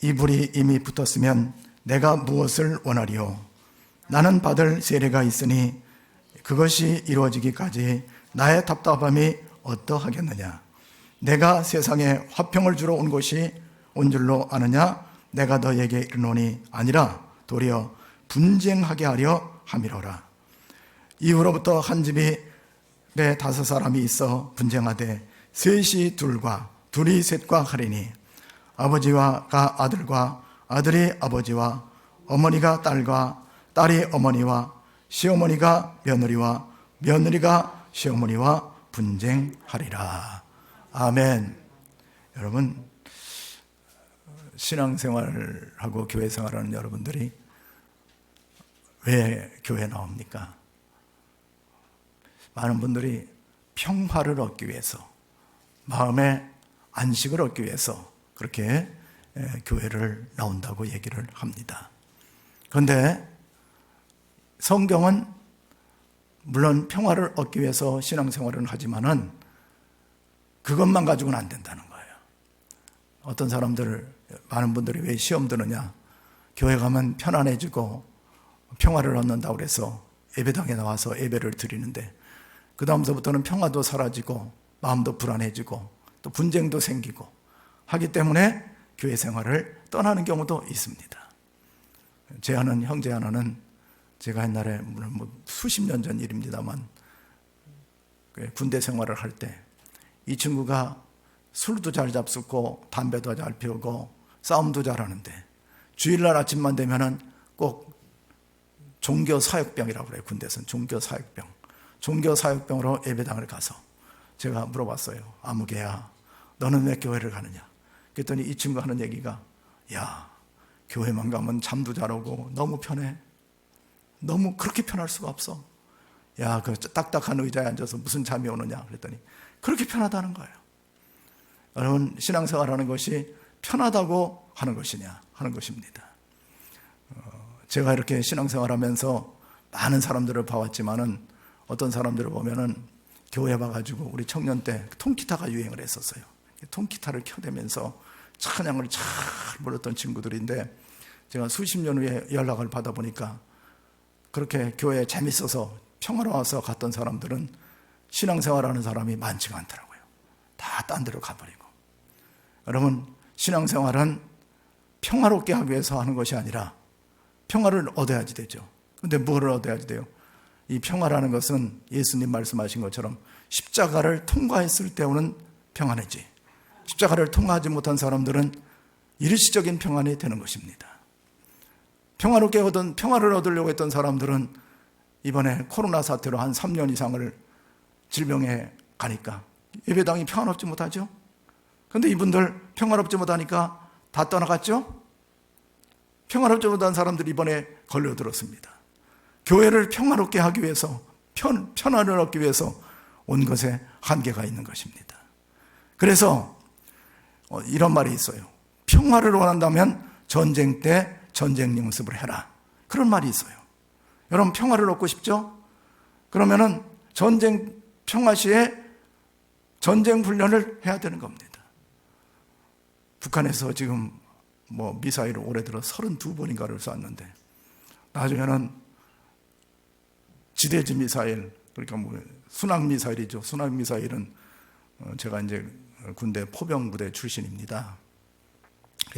이 불이 이미 붙었으면 내가 무엇을 원하리요? 나는 받을 세례가 있으니 그것이 이루어지기까지 나의 답답함이 어떠하겠느냐? 내가 세상에 화평을 주러 온 것이 온 줄로 아느냐? 내가 너에게 이르노니 아니라 도리어 분쟁하게 하려 함이로라. 이후로부터 한 집에 5 있어 분쟁하되 셋이 둘과 둘이 셋과 하리니 아버지가 아들과 아들이 아버지와 어머니가 딸과 딸이 어머니와 시어머니가 며느리와 며느리가 시어머니와 분쟁하리라. 아멘. 여러분, 신앙생활하고 교회생활하는 여러분들이 왜 교회에 나옵니까? 많은 분들이 평화를 얻기 위해서, 마음의 안식을 얻기 위해서 그렇게 교회를 나온다고 얘기를 합니다. 그런데 성경은 물론 평화를 얻기 위해서 신앙생활을 하지만은 그것만 가지고는 안 된다는 거예요. 어떤 사람들, 많은 분들이 왜 시험 드느냐? 교회 가면 편안해지고 평화를 얻는다고 그래서 예배당에 나와서 예배를 드리는데 그 다음서부터는 평화도 사라지고 마음도 불안해지고 또 분쟁도 생기고 하기 때문에 교회 생활을 떠나는 경우도 있습니다. 제 아는 형제 하나는 제가 옛날에 물론 수십 년 전 일입니다만 군대 생활을 할 때 이 친구가 술도 잘 잡수고 담배도 잘 피우고 싸움도 잘하는데 주일날 아침만 되면은 꼭 종교사역병이라고 그래요. 군대에서는 종교사역병. 종교사역병으로 예배당을 가서 제가 물어봤어요. 아무개야, 너는 왜 교회를 가느냐? 그랬더니 이 친구 하는 얘기가, 야, 교회만 가면 잠도 잘 오고 너무 편해. 너무 그렇게 편할 수가 없어. 야, 그 딱딱한 의자에 앉아서 무슨 잠이 오느냐? 그랬더니 그렇게 편하다는 거예요. 여러분, 신앙생활하는 것이 편하다고 하는 것이냐? 하는 것입니다. 제가 이렇게 신앙생활하면서 많은 사람들을 봐왔지만은 어떤 사람들을 보면은 교회 와가지고 우리 청년 때 통기타가 유행을 했었어요. 통기타를 켜대면서 찬양을 잘 불렀던 친구들인데 제가 수십 년 후에 연락을 받아보니까 그렇게 교회에 재밌어서 평화로워서 갔던 사람들은 신앙생활하는 사람이 많지가 않더라고요. 다 딴 데로 가버리고. 여러분, 신앙생활은 평화롭게 하기 위해서 하는 것이 아니라 평화를 얻어야지 되죠. 근데 뭐를 얻어야지 돼요? 이 평화라는 것은 예수님 말씀하신 것처럼 십자가를 통과했을 때 오는 평안이지, 십자가를 통과하지 못한 사람들은 일시적인 평안이 되는 것입니다. 평화를 얻으려고 했던 사람들은 이번에 코로나 사태로 한 3년 이상을 질병에 가니까 예배당이 평화롭지 못하죠. 그런데 이분들 평화롭지 못하니까 다 떠나갔죠. 평화롭지 못한 사람들이 이번에 걸려들었습니다. 교회를 평화롭게 하기 위해서, 편안을 얻기 위해서 온 것에 한계가 있는 것입니다. 그래서 이런 말이 있어요. 평화를 원한다면 전쟁 때 전쟁 연습을 해라. 그런 말이 있어요. 여러분, 평화를 얻고 싶죠? 그러면은 평화 시에 전쟁 훈련을 해야 되는 겁니다. 북한에서 지금 미사일을 올해 들어 32번인가를 쐈는데 나중에는 지대지 미사일, 그러니까 순항 미사일이죠. 순항 미사일은 제가 이제 군대 포병부대 출신입니다.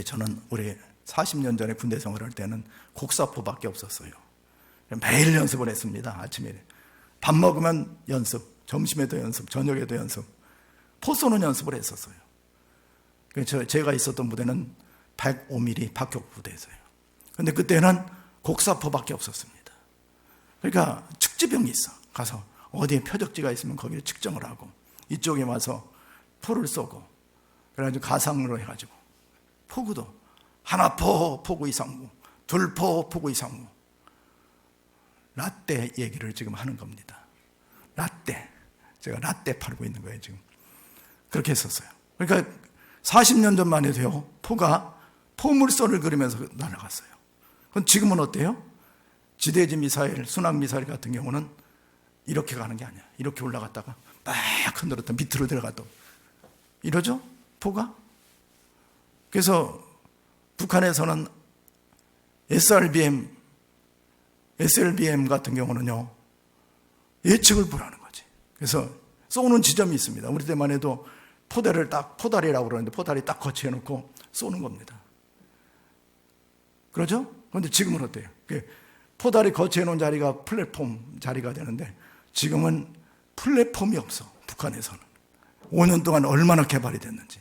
저는 올해 40년 전에 군대 생활할 때는 곡사포밖에 없었어요. 매일 연습을 했습니다. 아침에 밥 먹으면 연습, 점심에도 연습, 저녁에도 연습, 포 쏘는 연습을 했었어요. 제가 있었던 부대는 105mm 박격 부대였어요. 그런데 그때는 곡사포밖에 없었습니다. 그러니까 측지병이 있어. 가서 어디에 표적지가 있으면 거기를 측정을 하고 이쪽에 와서 포를 쏘고, 그래가지고 가상으로 해가지고 포구도 하나포 포구 이상무, 둘포 포구 이상무, 라떼 얘기를 지금 하는 겁니다. 라떼. 제가 라떼 팔고 있는 거예요, 지금. 그렇게 했었어요. 그러니까 40년 전만 해도요, 포가 포물선을 그리면서 날아갔어요. 그럼 지금은 어때요? 지대지 미사일, 순항 미사일 같은 경우는 이렇게 가는 게 아니야. 이렇게 올라갔다가 막 흔들었다 밑으로 들어갔다. 이러죠? 포가? 그래서 북한에서는 SLBM 같은 경우는요, 예측을 불하는 거지. 그래서 쏘는 지점이 있습니다. 우리 때만 해도 포다리라고 그러는데 포다리 딱 거치해놓고 쏘는 겁니다. 그러죠? 그런데 지금은 어때요? 포다리 거치해놓은 자리가 플랫폼 자리가 되는데 지금은 플랫폼이 없어. 북한에서는 5년 동안 얼마나 개발이 됐는지.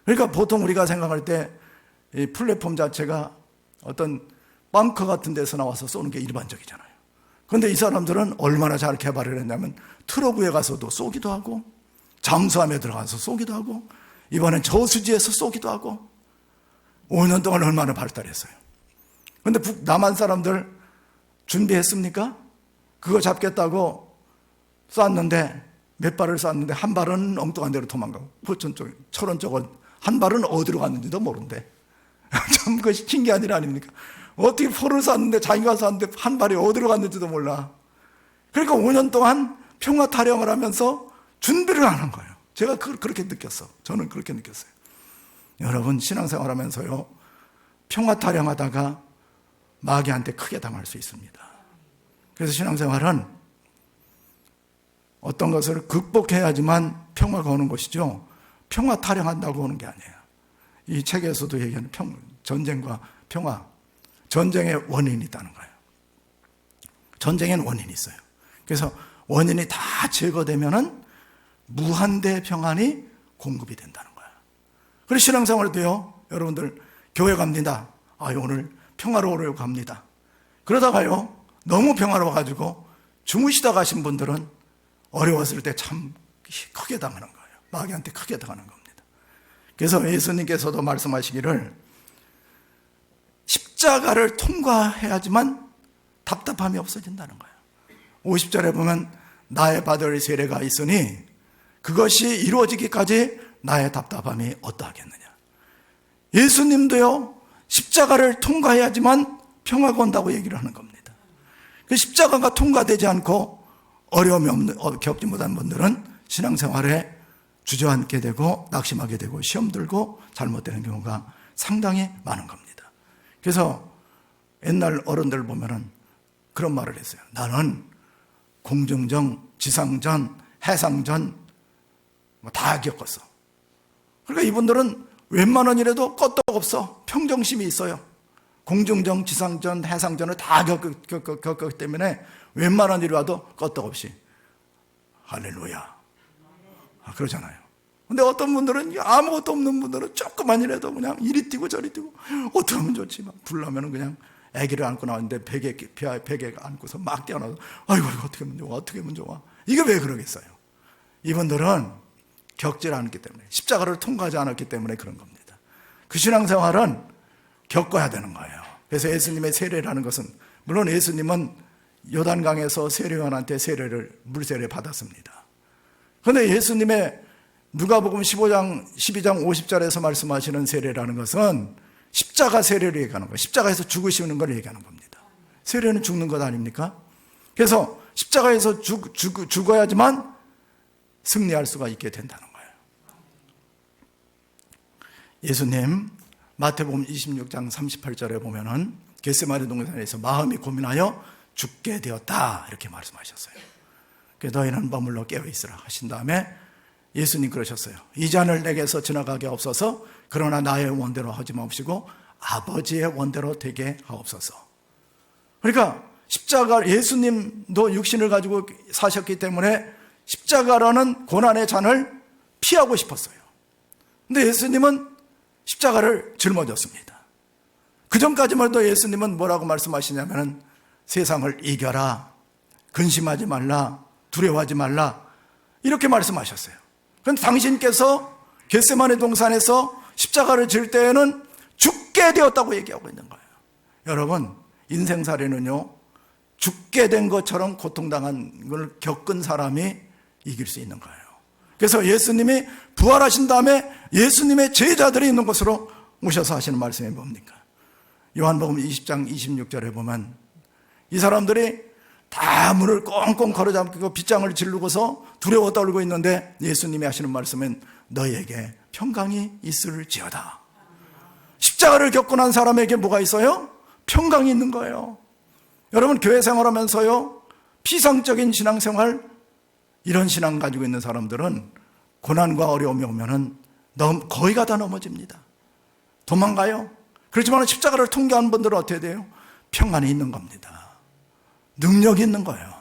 그러니까 보통 우리가 생각할 때 이 플랫폼 자체가 어떤 벙커 같은 데서 나와서 쏘는 게 일반적이잖아요. 그런데 이 사람들은 얼마나 잘 개발을 했냐면 트럭 위에 가서도 쏘기도 하고 잠수함에 들어가서 쏘기도 하고 이번엔 저수지에서 쏘기도 하고 5년 동안 얼마나 발달했어요. 그런데 남한 사람들 준비했습니까? 그거 잡겠다고 쐈는데 몇 발을 쐈는데 한 발은 엉뚱한 데로 도망가고 포천 쪽, 철원 쪽은 한 발은 어디로 갔는지도 모른대. 참 그것이 신기한 일 아닙니까? 어떻게 포를 쐈는데 자기가 쐈는데 한 발이 어디로 갔는지도 몰라. 그러니까 5년 동안 평화 타령을 하면서 준비를 하는 거예요. 제가 그렇게 느꼈어. 저는 그렇게 느꼈어요. 여러분 신앙생활 하면서요, 평화 타령하다가 마귀한테 크게 당할 수 있습니다. 그래서 신앙생활은 어떤 것을 극복해야지만 평화가 오는 것이죠. 평화 타령한다고 오는 게 아니에요. 이 책에서도 얘기하는 전쟁과 평화, 전쟁의 원인이 있다는 거예요. 전쟁에는 원인이 있어요. 그래서 원인이 다 제거되면은 무한대 평안이 공급이 된다는 거예요. 그래서 신앙생활에도요, 여러분들 교회 갑니다. 오늘 평화로우려고 갑니다. 그러다가요, 너무 평화로워가지고 주무시다 가신 분들은 어려웠을 때 참 크게 당하는 거예요. 마귀한테 크게 당하는 겁니다. 그래서 예수님께서도 말씀하시기를 십자가를 통과해야지만 답답함이 없어진다는 거예요. 50절에 보면 나의 받을 세례가 있으니 그것이 이루어지기까지 나의 답답함이 어떠하겠느냐. 예수님도요, 십자가를 통과해야지만 평화가 온다고 얘기를 하는 겁니다. 그 십자가가 통과되지 않고 어려움이 겪지 못한 분들은 신앙생활에 주저앉게 되고 낙심하게 되고 시험 들고 잘못되는 경우가 상당히 많은 겁니다. 그래서 옛날 어른들 보면은 그런 말을 했어요. 나는 공중전, 지상전, 해상전 다 겪었어. 그러니까 이분들은 웬만한 일에도 끄떡없어. 평정심이 있어요. 공중전, 지상전, 해상전을 다 겪었기 때문에 웬만한 일이 와도 끄떡없이 할렐루야 그러잖아요. 근데 어떤 분들은 아무것도 없는 분들은 조금만 일해도 그냥 이리 뛰고 저리 뛰고 어떻게 하면 좋지? 막 불나면 그냥 아기를 안고 나왔는데 베개 안고서 막 뛰어나서 아이고 어떻게 하면 좋아? 어떻게 하면 좋아? 이게 왜 그러겠어요? 이분들은 겪지 않았기 때문에, 십자가를 통과하지 않았기 때문에 그런 겁니다. 그 신앙생활은 겪어야 되는 거예요. 그래서 예수님의 세례라는 것은, 물론 예수님은 요단강에서 세례요한한테 물세례 받았습니다. 그런데 예수님의 누가복음 12장 50절에서 말씀하시는 세례라는 것은 십자가 세례를 얘기하는 거예요. 십자가에서 죽으시는 걸 얘기하는 겁니다. 세례는 죽는 것 아닙니까? 그래서 십자가에서 죽어야지만 승리할 수가 있게 된다는 거예요. 예수님 마태복음 26장 38절에 보면은 겟세마네 동산에서 마음이 고민하여 죽게 되었다 이렇게 말씀하셨어요. 그래서 너희는 머물러 깨어있으라 하신 다음에 예수님 그러셨어요. 이 잔을 내게서 지나가게 하옵소서. 그러나 나의 원대로 하지 마옵시고 아버지의 원대로 되게 하옵소서. 그러니까 십자가, 예수님도 육신을 가지고 사셨기 때문에 십자가라는 고난의 잔을 피하고 싶었어요. 근데 예수님은 십자가를 짊어졌습니다. 그 전까지만 해도 예수님은 뭐라고 말씀하시냐면 세상을 이겨라, 근심하지 말라, 두려워하지 말라 이렇게 말씀하셨어요. 그런데 당신께서 겟세마네 동산에서 십자가를 질 때에는 죽게 되었다고 얘기하고 있는 거예요. 여러분, 인생살이는요, 죽게 된 것처럼 고통당한 걸 겪은 사람이 이길 수 있는 거예요. 그래서 예수님이 부활하신 다음에 예수님의 제자들이 있는 곳으로 오셔서 하시는 말씀이 뭡니까? 요한복음 20장 26절에 보면 이 사람들이 다 문을 꽁꽁 걸어잡고 빗장을 지르고서 두려워 떨고 있는데 예수님이 하시는 말씀은 너희에게 평강이 있을지어다. 십자가를 겪고 난 사람에게 뭐가 있어요? 평강이 있는 거예요. 여러분, 교회 생활하면서요, 피상적인 신앙생활, 이런 신앙 가지고 있는 사람들은 고난과 어려움이 오면은 거의가 다 넘어집니다. 도망가요. 그렇지만 십자가를 통과하는 분들은 어떻게 돼요? 평안이 있는 겁니다. 능력이 있는 거예요.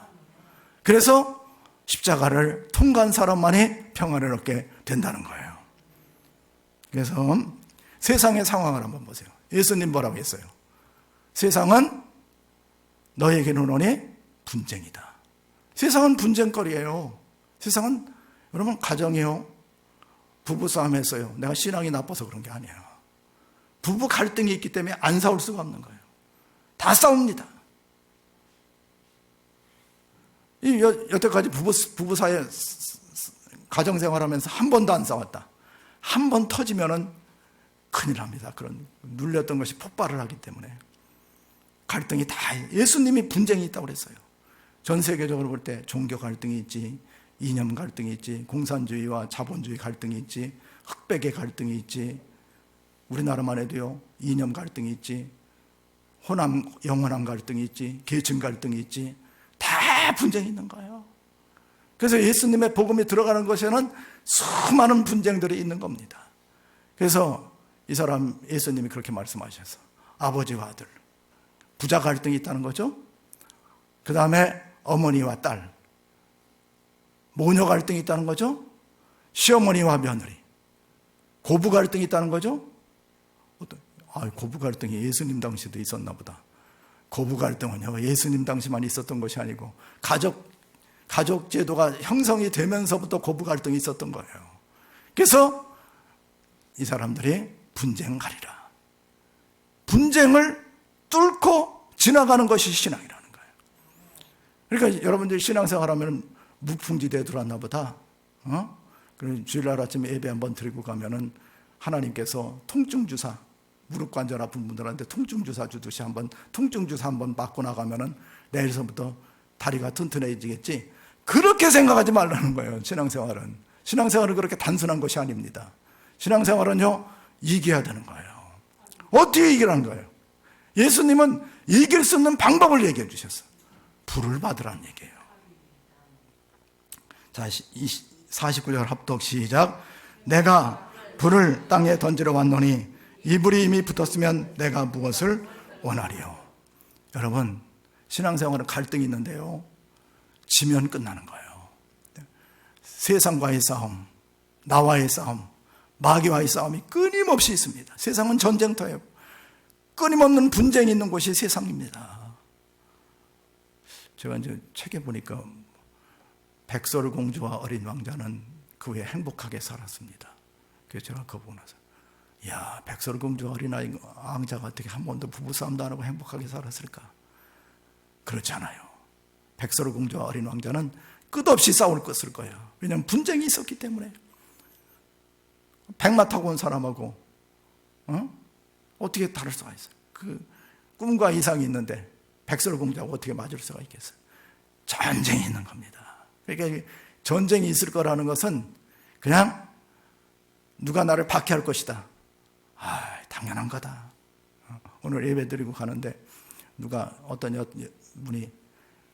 그래서 십자가를 통과한 사람만이 평안을 얻게 된다는 거예요. 그래서 세상의 상황을 한번 보세요. 예수님 뭐라고 했어요? 세상은 너에게는 오니 분쟁이다. 세상은 분쟁거리예요. 세상은 여러분 가정이요, 부부싸움 했어요. 내가 신앙이 나빠서 그런 게 아니에요. 부부 갈등이 있기 때문에 안 싸울 수가 없는 거예요. 다 싸웁니다. 여태까지 부부 사이에 가정생활하면서 한 번도 안 싸웠다. 한 번 터지면은 큰일 납니다. 그런 눌렸던 것이 폭발을 하기 때문에 갈등이 다, 예수님이 분쟁이 있다고 그랬어요. 전 세계적으로 볼 때 종교 갈등이 있지, 이념 갈등이 있지, 공산주의와 자본주의 갈등이 있지, 흑백의 갈등이 있지, 우리나라만 해도요, 이념 갈등이 있지, 호남 영원한 갈등이 있지, 계층 갈등이 있지, 다 분쟁이 있는 거예요. 그래서 예수님의 복음이 들어가는 것에는 수많은 분쟁들이 있는 겁니다. 그래서 이 사람 예수님이 그렇게 말씀하셔서 아버지와 아들, 부자 갈등이 있다는 거죠. 그 다음에 어머니와 딸, 모녀 갈등이 있다는 거죠. 시어머니와 며느리, 고부 갈등이 있다는 거죠. 고부 갈등이 예수님 당시도 있었나 보다. 고부 갈등은요, 예수님 당시만 있었던 것이 아니고 가족 제도가 형성이 되면서부터 고부 갈등이 있었던 거예요. 그래서 이 사람들이 분쟁하리라. 분쟁을 뚫고 지나가는 것이 신앙이라는 거예요. 그러니까 여러분들 신앙생활하면 무풍지대에 들어왔나 보다. 그럼 주일날 아침에 예배 한번 드리고 가면은 하나님께서 통증주사, 무릎 관절 아픈 분들한테 통증주사 주듯이 통증주사 한번 맞고 나가면은 내일서부터 다리가 튼튼해지겠지. 그렇게 생각하지 말라는 거예요. 신앙생활은 그렇게 단순한 것이 아닙니다. 신앙생활은요, 이겨야 되는 거예요. 어떻게 이기라는 거예요? 예수님은 이길 수 있는 방법을 얘기해 주셨어요. 불을 받으라는 얘기예요. 자, 49절 합독 시작. 내가 불을 땅에 던지러 왔노니 이 불이 이미 붙었으면 내가 무엇을 원하리요. 여러분, 신앙생활은 갈등이 있는데요, 지면 끝나는 거예요. 세상과의 싸움, 나와의 싸움, 마귀와의 싸움이 끊임없이 있습니다. 세상은 전쟁터예요. 끊임없는 분쟁이 있는 곳이 세상입니다. 제가 이제 책에 보니까 백설공주와 어린 왕자는 그 후에 행복하게 살았습니다. 그래서 제가 그거 보고 나서, 야, 백설공주와 어린 왕자가 어떻게 한 번도 부부싸움도 안 하고 행복하게 살았을까? 그렇지 않아요. 백설공주와 어린 왕자는 끝없이 싸울 것을 거예요. 왜냐하면 분쟁이 있었기 때문에. 백마 타고 온 사람하고 어떻게 다를 수가 있어요? 그 꿈과 이상이 있는데 백설공주하고 어떻게 맞을 수가 있겠어요? 전쟁이 있는 겁니다. 그러니까 전쟁이 있을 거라는 것은 그냥 누가 나를 박해할 것이다. 당연한 거다. 오늘 예배 드리고 가는데 어떤 분이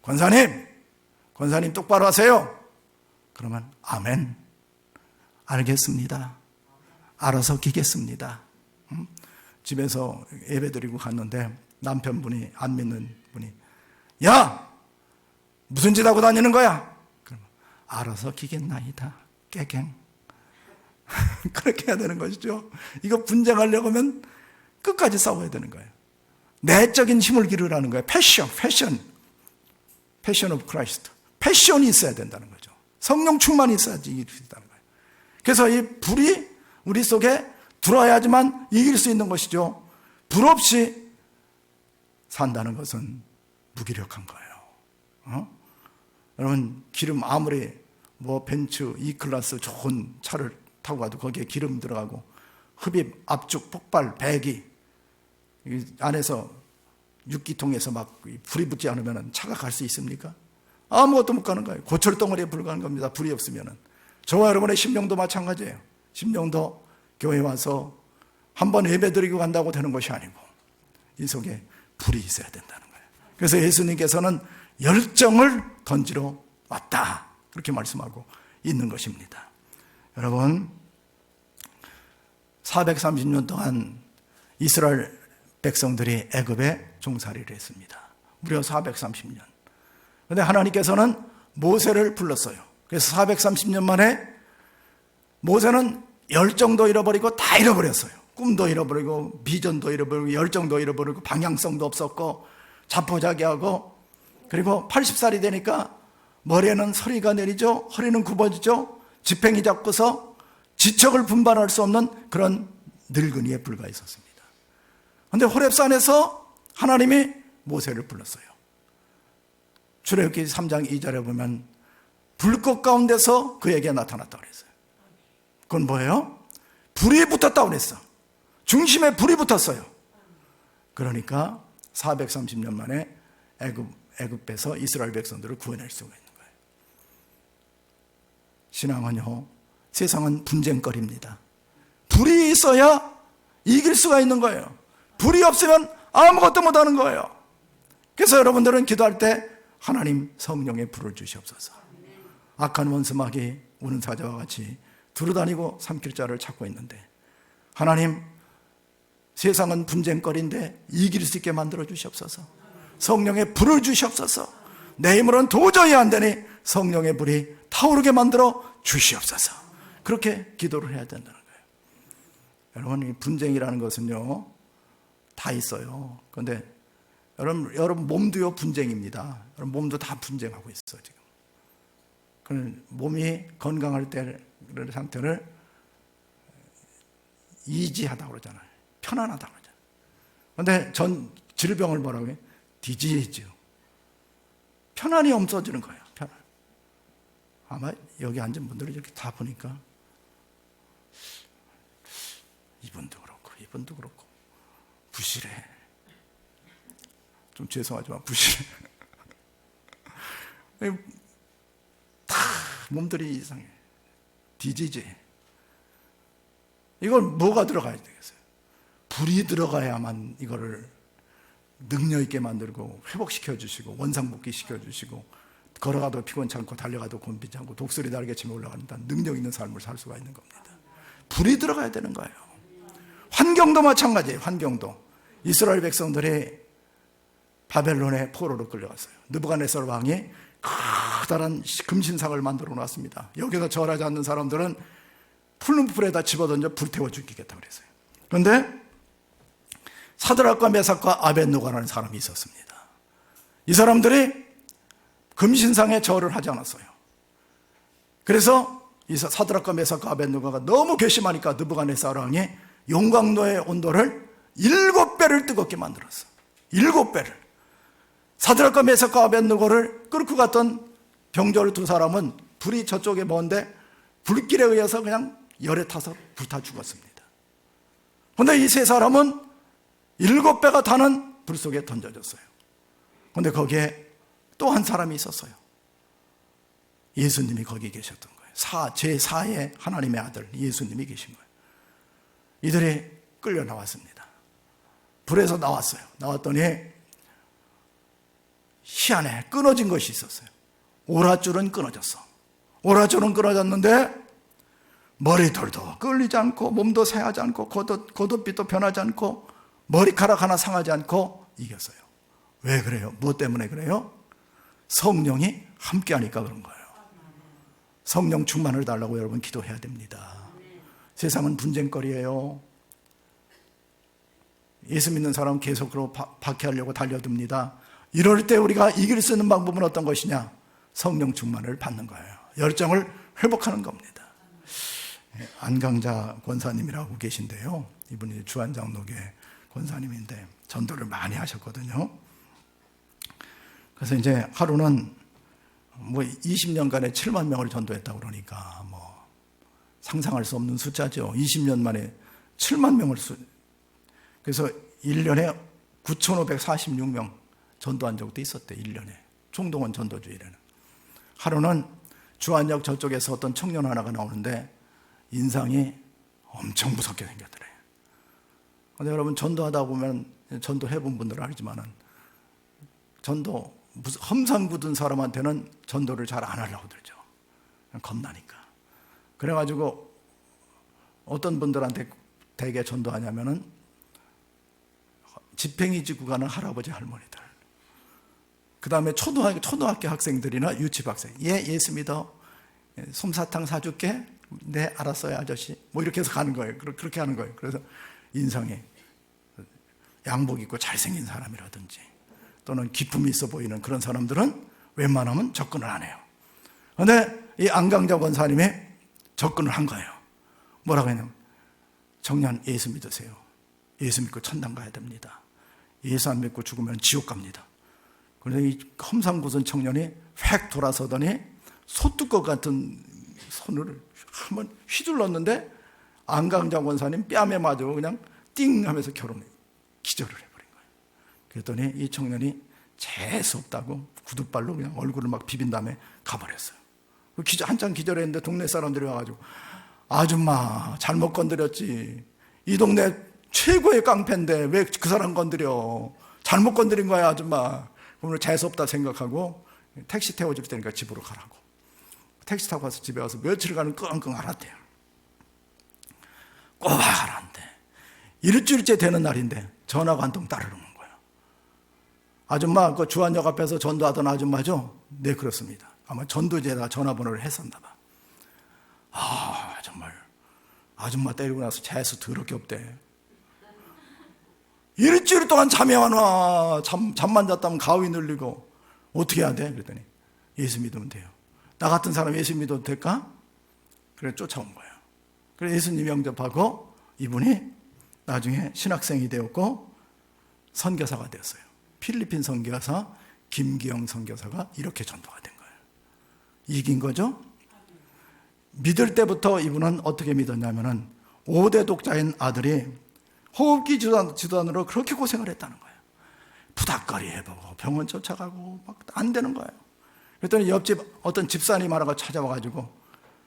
권사님 똑바로 하세요. 그러면 아멘, 알겠습니다, 알아서 기겠습니다. 집에서 예배 드리고 갔는데 남편분이, 안 믿는 분이, 야, 무슨 짓 하고 다니는 거야? 그러면 알아서 기겠나이다, 깨갱. 그렇게 해야 되는 것이죠. 이거 분쟁하려고 하면 끝까지 싸워야 되는 거예요. 내적인 힘을 기르라는 거예요. 패션 오브 크라이스트. 패션이 있어야 된다는 거죠. 성령 충만이 있어야지 이길 수 있다는 거예요. 그래서 이 불이 우리 속에 들어와야지만 이길 수 있는 것이죠. 불 없이 산다는 것은 무기력한 거예요. 여러분, 기름 아무리 벤츠 E클래스 좋은 차를 타고 가도 거기에 기름 들어가고 흡입, 압축, 폭발, 배기, 안에서 육기통에서 막 불이 붙지 않으면 차가 갈 수 있습니까? 아무것도 못 가는 거예요. 고철 덩어리에 불과한 겁니다. 불이 없으면은. 저와 여러분의 심령도 마찬가지예요. 심령도 교회 와서 한번 예배드리고 간다고 되는 것이 아니고 이 속에 불이 있어야 된다는 거예요. 그래서 예수님께서는 열정을 던지러 왔다, 그렇게 말씀하고 있는 것입니다. 여러분, 430년 동안 이스라엘 백성들이 애굽에 종살이를 했습니다. 무려 430년. 그런데 하나님께서는 모세를 불렀어요. 그래서 430년 만에 모세는 열정도 잃어버리고 다 잃어버렸어요. 꿈도 잃어버리고 비전도 잃어버리고 열정도 잃어버리고 방향성도 없었고 자포자기하고, 그리고 80살이 되니까 머리에는 서리가 내리죠. 허리는 굽어지죠. 지팽이 잡고서 지척을 분반할 수 없는 그런 늙은이에 불과했었습니다. 그런데 호렙산에서 하나님이 모세를 불렀어요. 출애굽기 3장 2절에 보면 불꽃 가운데서 그에게 나타났다고 그랬어요. 그건 뭐예요? 불이 붙었다고 그랬어. 중심에 불이 붙었어요. 그러니까 430년 만에 애굽에서 이스라엘 백성들을 구해낼 수가 있는 거예요. 신앙은요, 세상은 분쟁거리입니다. 불이 있어야 이길 수가 있는 거예요. 불이 없으면 아무것도 못하는 거예요. 그래서 여러분들은 기도할 때 하나님 성령의 불을 주시옵소서. 악한 원수마귀 우는 사자와 같이 두루다니고 삼킬 자를 찾고 있는데, 하나님, 세상은 분쟁거리인데 이길 수 있게 만들어 주시옵소서. 성령의 불을 주시옵소서. 내 힘으로는 도저히 안 되니 성령의 불이 타오르게 만들어 주시옵소서. 그렇게 기도를 해야 된다는 거예요. 여러분, 이 분쟁이라는 것은요, 다 있어요. 그런데 여러분 몸도요 분쟁입니다. 여러분 몸도 다 분쟁하고 있어요 지금. 그런 몸이 건강할 때 그런 상태를 이지하다고 그러잖아요. 편안하다고 그러잖아요. 그런데 전 질병을 뭐라고 해요? 디지즈. 편안이 없어지는 거예요. 편안. 아마 여기 앉은 분들이 이렇게 다 보니까 이분도 그렇고 부실해. 좀 죄송하지만 부실해. 다 몸들이 이상해. 디지즈. 이건 뭐가 들어가야 되겠어요? 불이 들어가야만 이거를 능력 있게 만들고 회복시켜 주시고 원상복귀 시켜 주시고, 걸어가도 피곤치 않고 달려가도 곤비지 않고 독수리 날개치며 올라가니까 능력 있는 삶을 살 수가 있는 겁니다. 불이 들어가야 되는 거예요. 환경도 마찬가지예요. 환경도. 이스라엘 백성들이 바벨론의 포로로 끌려갔어요. 느부갓네살 왕이 커다란 금신상을 만들어 놨습니다. 여기서 절하지 않는 사람들은 푸른 불에다 집어던져 불태워 죽이겠다 그랬어요. 그런데 사드락과 메삭과 아벳느고라는 사람이 있었습니다. 이 사람들이 금신상에 절을 하지 않았어요. 그래서 이 사드락과 메삭과 아벳느고가 너무 괘씸하니까 느부갓네살 왕이 용광로의 온도를 7배를 뜨겁게 만들었어. 7배를. 사드락과 메삭과 아벳느고를 끌고 갔던 병졸 두 사람은 불이 저쪽에 먼데 불길에 의해서 그냥 열에 타서 불타 죽었습니다. 그런데 이 세 사람은 7배가 타는 불 속에 던져졌어요. 그런데 거기에 또 한 사람이 있었어요. 예수님이 거기 계셨던 거예요. 제4의 하나님의 아들 예수님이 계신 거예요. 이들이 끌려 나왔습니다. 불에서 나왔어요. 나왔더니 희한해. 끊어진 것이 있었어요. 오랏줄은 끊어졌어. 오랏줄은 끊어졌는데 머리털도 끌리지 않고 몸도 새하지 않고 겉옷빛도 변하지 않고 머리카락 하나 상하지 않고 이겼어요. 왜 그래요? 무엇 때문에 그래요? 성령이 함께하니까 그런 거예요. 성령 충만을 달라고 여러분 기도해야 됩니다. 세상은 분쟁거리예요. 예수 믿는 사람은 계속 그러고 박해하려고 달려듭니다. 이럴 때 우리가 이길 수 있는 방법은 어떤 것이냐? 성령 충만을 받는 거예요. 열정을 회복하는 겁니다. 안강자 권사님이라고 계신데요. 이분이 주한장로교 권사님인데 전도를 많이 하셨거든요. 그래서 이제 하루는 20년간에 7만 명을 전도했다고 그러니까 상상할 수 없는 숫자죠. 20년 만에 7만 명을 그래서 1년에 9,546명 전도한 적도 있었대. 1년에. 총동원 전도주일에는. 하루는 주안역 저쪽에서 어떤 청년 하나가 나오는데 인상이 엄청 무섭게 생겼더래. 근데 여러분 전도하다 보면 전도해본 분들은 알지만은 전도 무슨 험상 굳은 사람한테는 전도를 잘 안 하려고 들죠. 겁나니까. 그래가지고 어떤 분들한테 대개 전도하냐면은 집행이 지고 가는 할아버지 할머니들, 그 다음에 초등학교 학생들이나 유치학생, 예수 믿어, 솜사탕 사줄게, 네 알았어요 아저씨, 뭐 이렇게 해서 가는 거예요. 그렇게 하는 거예요. 그래서 인상에 양복 입고 잘생긴 사람이라든지 또는 기품이 있어 보이는 그런 사람들은 웬만하면 접근을 안 해요. 그런데 이 안강자 권사님이 접근을 한 거예요. 뭐라고 했냐면, 청년 예수 믿으세요. 예수 믿고 천당 가야 됩니다. 예수 안 믿고 죽으면 지옥 갑니다. 그런데 이 험상궂은 청년이 획 돌아서더니 소뚜껑 같은 손을 한번 휘둘렀는데 안강자 권사님 뺨에 맞아 그냥 띵 하면서 기절을 해버린 거예요. 그랬더니 이 청년이 재수 없다고 구두발로 그냥 얼굴을 막 비빈 다음에 가버렸어요. 한참 기절했는데 동네 사람들이 와가지고, 아줌마 잘못 건드렸지, 이 동네 최고의 깡패인데 왜 그 사람 건드려, 잘못 건드린 거야 아줌마. 오늘 재수없다 생각하고 택시 태워줄 테니까 집으로 가라고. 택시 타고 와서 집에 와서 며칠간은 끙끙 앓았대요. 꼬박 앓았는데 일주일째 되는 날인데 전화가 한 통 따르는 거예요. 아줌마, 그 주한역 앞에서 전도하던 아줌마죠? 네, 그렇습니다. 아마 전도제에다가 전화번호를 했었나 봐. 정말 아줌마 때리고 나서 재수 더럽게 없대. 일주일 동안 잠이 안 와. 잠만 잤다면 가위 눌리고. 어떻게 해야 돼? 그랬더니 예수 믿으면 돼요. 나 같은 사람 예수 믿어도 될까? 그래 쫓아온 거예요. 그래서 예수님 영접하고 이분이 나중에 신학생이 되었고 선교사가 되었어요. 필리핀 선교사 김기영 선교사가 이렇게 전도가 된 거예요. 이긴 거죠? 믿을 때부터 이분은 어떻게 믿었냐면은 5대 독자인 아들이 호흡기 질환으로 그렇게 고생을 했다는 거예요. 부닥거리 해보고 병원 쫓아가고 막 안 되는 거예요. 그랬더니 옆집 어떤 집사님 하나가 찾아와가지고,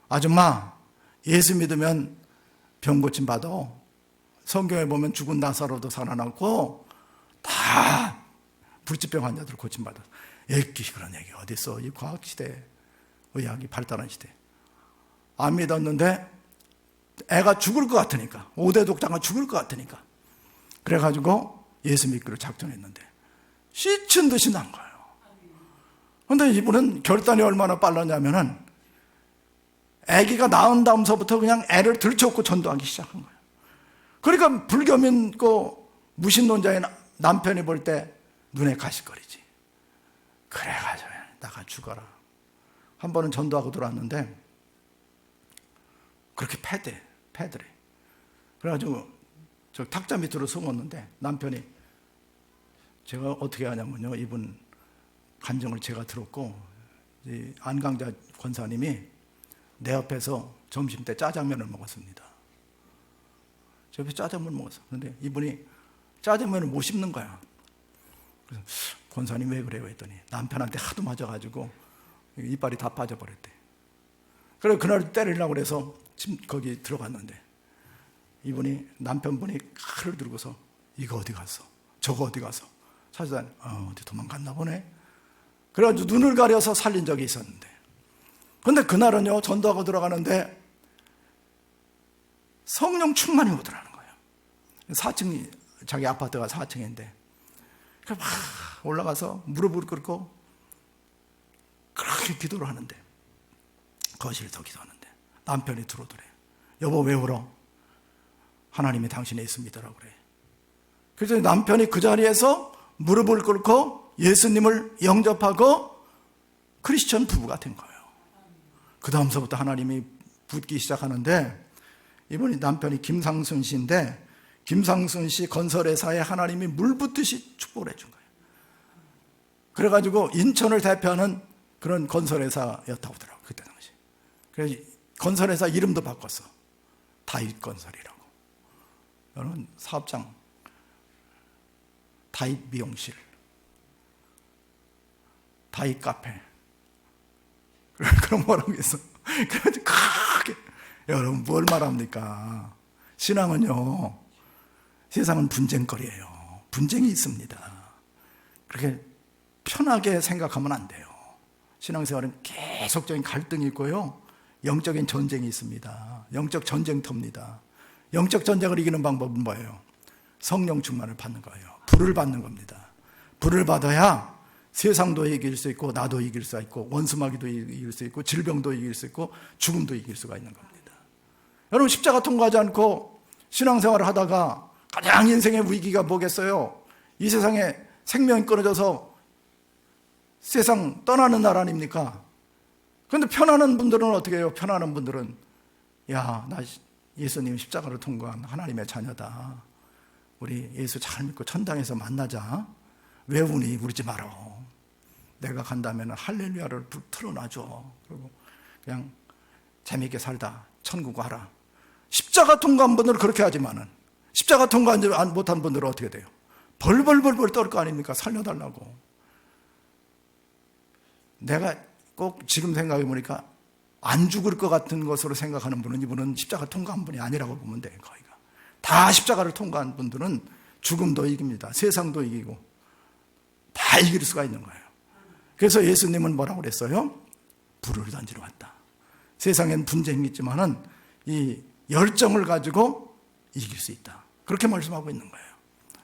아줌마 예수 믿으면 병 고침 받아. 성경에 보면 죽은 나사로도 살아났고 다 불치병 환자들 고침 받아. 애기 그런 얘기 어디 있어? 이 과학 시대, 의학이 발달한 시대. 안 믿었는데 애가 죽을 것 같으니까, 5대 독자가 죽을 것 같으니까 그래가지고 예수 믿기로 작정했는데 시친 듯이 난 거예요. 그런데 이분은 결단이 얼마나 빨랐냐면은 아기가 낳은 다음서부터 그냥 애를 들쳐업고 전도하기 시작한 거예요. 그러니까 불교 믿고 무신론자인 남편이 볼 때 눈에 가시거리지. 그래가지고 나가 죽어라. 한 번은 전도하고 들어왔는데 그렇게 패드래. 그래가지고 저 탁자 밑으로 숨었는데 남편이, 제가 어떻게 하냐면요, 이분 간증을 제가 들었고 이 안강자 권사님이 내 옆에서 점심때 짜장면을 먹었습니다. 제 옆에 짜장면을 먹었어. 그런데 이분이 짜장면을 못 씹는 거야. 그래서 권사님 왜 그래요? 했더니 남편한테 하도 맞아가지고 이빨이 다 빠져버렸대. 그래서 그날 때리려고 그래서 거기 들어갔는데 이분이, 남편분이 칼을 들고서 이거 어디 갔어? 저거 어디 갔어? 찾아다니, 어디 도망갔나 보네. 그래가지고 눈을 가려서 살린 적이 있었는데, 근데 그날은요 전도하고 들어가는데 성령 충만이 오더라는 거예요. 4층, 자기 아파트가 4층인데 막 올라가서 무릎을 꿇고 그렇게 기도를 하는데, 거실에서 기도하는데 남편이 들어오더래. 여보 왜 울어? 하나님이 당신의 예수 믿으라고 그래. 그래서 남편이 그 자리에서 무릎을 꿇고 예수님을 영접하고 크리스천 부부가 된 거예요. 그 다음서부터 하나님이 붓기 시작하는데, 이분이 남편이 김상순 씨인데 김상순 씨 건설회사에 하나님이 물 붓듯이 축복을 해준 거예요. 그래가지고 인천을 대표하는 그런 건설회사였다고 하더라고요, 그때 당시. 그래서 건설회사 이름도 바꿨어. 다윗 건설이라고. 여러분, 사업장 다윗 미용실, 다윗 카페, 그런 뭐라고 했어. 그래가지고 크게, 여러분 뭘 말합니까? 신앙은요, 세상은 분쟁거리예요. 분쟁이 있습니다. 그렇게 편하게 생각하면 안 돼요. 신앙생활은 계속적인 갈등이 있고요, 영적인 전쟁이 있습니다. 영적 전쟁터입니다. 영적 전쟁을 이기는 방법은 뭐예요? 성령 충만을 받는 거예요. 불을 받는 겁니다. 불을 받아야 세상도 이길 수 있고, 나도 이길 수 있고, 원수마귀도 이길 수 있고, 질병도 이길 수 있고, 죽음도 이길 수가 있는 겁니다. 여러분, 십자가 통과하지 않고 신앙생활을 하다가 가장 인생의 위기가 뭐겠어요? 이 세상에 생명이 끊어져서 세상 떠나는 날 아닙니까? 그런데 편안한 분들은 어떻게 해요? 편안한 분들은, 야, 나 예수님 십자가를 통과한 하나님의 자녀다. 우리 예수 잘 믿고 천당에서 만나자. 왜 우니? 울지 말어. 내가 간다면 할렐루야를 틀어놔줘. 그리고 그냥 재미있게 살다 천국 가라. 십자가 통과한 분들은 그렇게 하지만은, 십자가 통과 못한 분들은 어떻게 돼요? 벌벌벌벌 떨 거 아닙니까? 살려달라고. 내가 꼭 지금 생각해 보니까 안 죽을 것 같은 것으로 생각하는 분은, 이분은 십자가 통과한 분이 아니라고 보면 돼요. 거의가 다 십자가를 통과한 분들은 죽음도 이깁니다. 세상도 이기고 다 이길 수가 있는 거예요. 그래서 예수님은 뭐라고 그랬어요? 불을 던지러 왔다. 세상엔 분쟁이 있지만은 이 열정을 가지고 이길 수 있다. 그렇게 말씀하고 있는 거예요.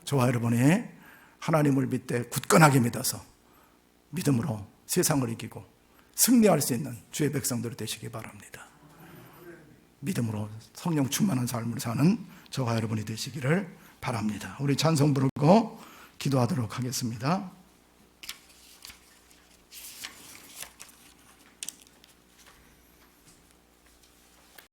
저와 여러분이 하나님을 믿되 굳건하게 믿어서 믿음으로 세상을 이기고 승리할 수 있는 주의 백성들이 되시기 바랍니다. 믿음으로 성령 충만한 삶을 사는 저와 여러분이 되시기를 바랍니다. 우리 찬송 부르고 기도하도록 하겠습니다.